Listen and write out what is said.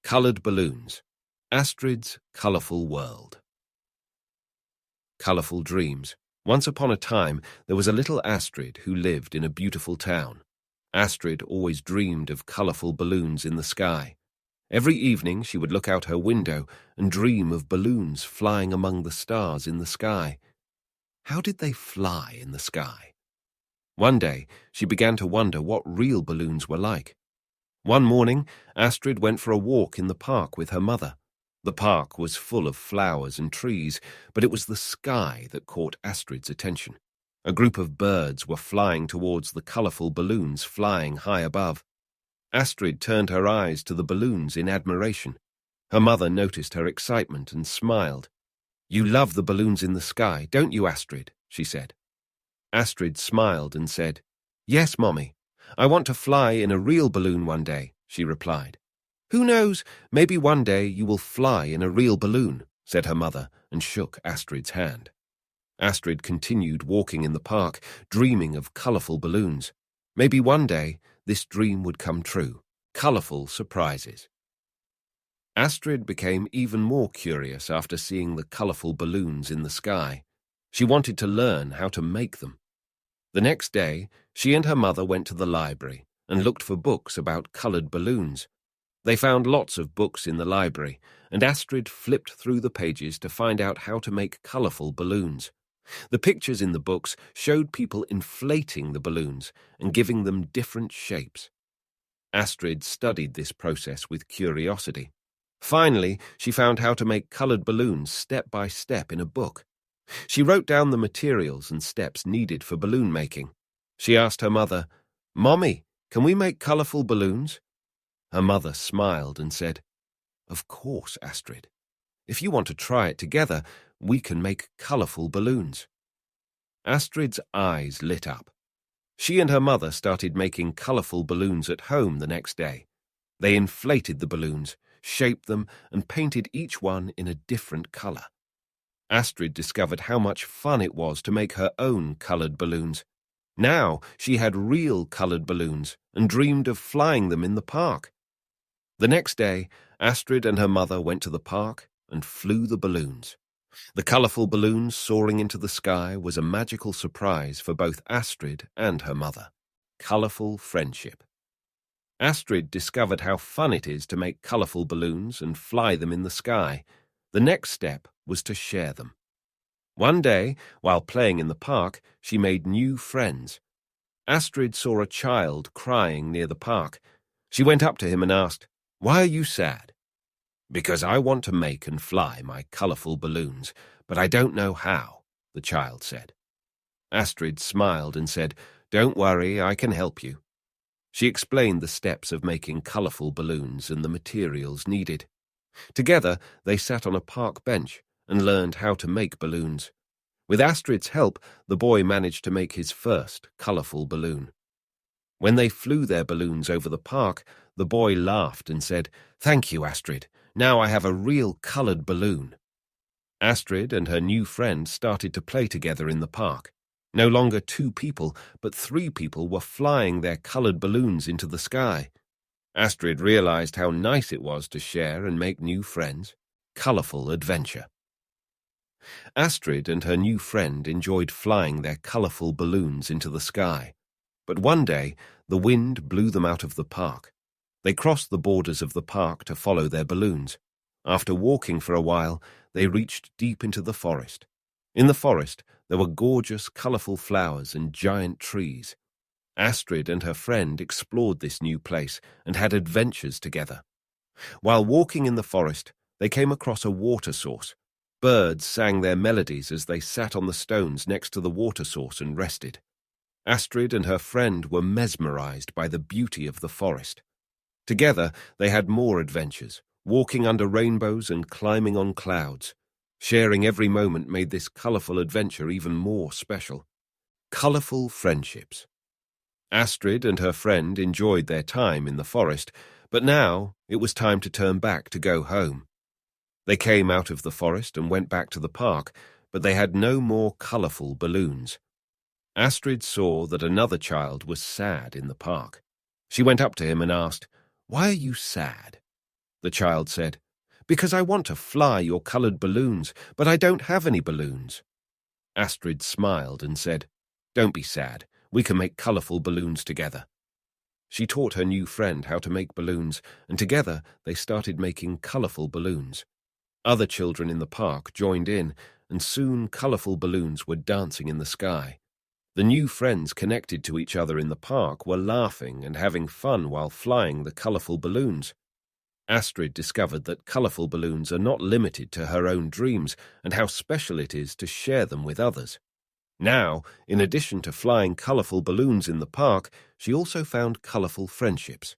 Coloured balloons. Astrid's colourful world. Colourful dreams. Once upon a time, there was a little Astrid who lived in a beautiful town. Astrid always dreamed of colourful balloons in the sky. Every evening she would look out her window and dream of balloons flying among the stars in the sky. How did they fly in the sky? One day, she began to wonder what real balloons were like. One morning, Astrid went for a walk in the park with her mother. The park was full of flowers and trees, but it was the sky that caught Astrid's attention. A group of birds were flying towards the colourful balloons flying high above. Astrid turned her eyes to the balloons in admiration. Her mother noticed her excitement and smiled. "You love the balloons in the sky, don't you, Astrid?" she said. Astrid smiled and said, "Yes, Mommy. I want to fly in a real balloon one day," she replied. "Who knows, maybe one day you will fly in a real balloon," said her mother and shook Astrid's hand. Astrid continued walking in the park, dreaming of colourful balloons. Maybe one day this dream would come true. Colourful surprises. Astrid became even more curious after seeing the colourful balloons in the sky. She wanted to learn how to make them. The next day, she and her mother went to the library and looked for books about coloured balloons. They found lots of books in the library, and Astrid flipped through the pages to find out how to make colourful balloons. The pictures in the books showed people inflating the balloons and giving them different shapes. Astrid studied this process with curiosity. Finally, she found how to make coloured balloons step by step in a book. She wrote down the materials and steps needed for balloon making. She asked her mother, "Mommy, can we make colourful balloons?" Her mother smiled and said, "Of course, Astrid. If you want to try it together, we can make colourful balloons." Astrid's eyes lit up. She and her mother started making colourful balloons at home the next day. They inflated the balloons, shaped them, and painted each one in a different colour. Astrid discovered how much fun it was to make her own coloured balloons. Now she had real coloured balloons and dreamed of flying them in the park. The next day, Astrid and her mother went to the park and flew the balloons. The colourful balloons soaring into the sky was a magical surprise for both Astrid and her mother. Colourful friendship. Astrid discovered how fun it is to make colourful balloons and fly them in the sky. The next step was to share them. One day, while playing in the park, she made new friends. Astrid saw a child crying near the park. She went up to him and asked, "Why are you sad?" "Because I want to make and fly my colourful balloons, but I don't know how," the child said. Astrid smiled and said, "Don't worry, I can help you." She explained the steps of making colourful balloons and the materials needed. Together, they sat on a park bench and learned how to make balloons. With Astrid's help, the boy managed to make his first colourful balloon. When they flew their balloons over the park, the boy laughed and said, "Thank you, Astrid. Now I have a real coloured balloon." Astrid and her new friend started to play together in the park. No longer 2 people, but 3 people were flying their coloured balloons into the sky. Astrid realized how nice it was to share and make new friends. Colourful adventure. Astrid and her new friend enjoyed flying their colourful balloons into the sky. But one day, the wind blew them out of the park. They crossed the borders of the park to follow their balloons. After walking for a while, they reached deep into the forest. In the forest, there were gorgeous, colourful flowers and giant trees. Astrid and her friend explored this new place and had adventures together. While walking in the forest, they came across a water source. Birds sang their melodies as they sat on the stones next to the water source and rested. Astrid and her friend were mesmerized by the beauty of the forest. Together, they had more adventures, walking under rainbows and climbing on clouds. Sharing every moment made this colourful adventure even more special. Colourful friendships. Astrid and her friend enjoyed their time in the forest, but now it was time to turn back to go home. They came out of the forest and went back to the park, but they had no more colourful balloons. Astrid saw that another child was sad in the park. She went up to him and asked, "Why are you sad?" The child said, "Because I want to fly your colored balloons, but I don't have any balloons." Astrid smiled and said, "Don't be sad. We can make colorful balloons together." She taught her new friend how to make balloons, and together they started making colorful balloons. Other children in the park joined in, and soon colorful balloons were dancing in the sky. The new friends connected to each other in the park were laughing and having fun while flying the colorful balloons. Astrid discovered that colorful balloons are not limited to her own dreams and how special it is to share them with others. Now, in addition to flying colorful balloons in the park, she also found colorful friendships.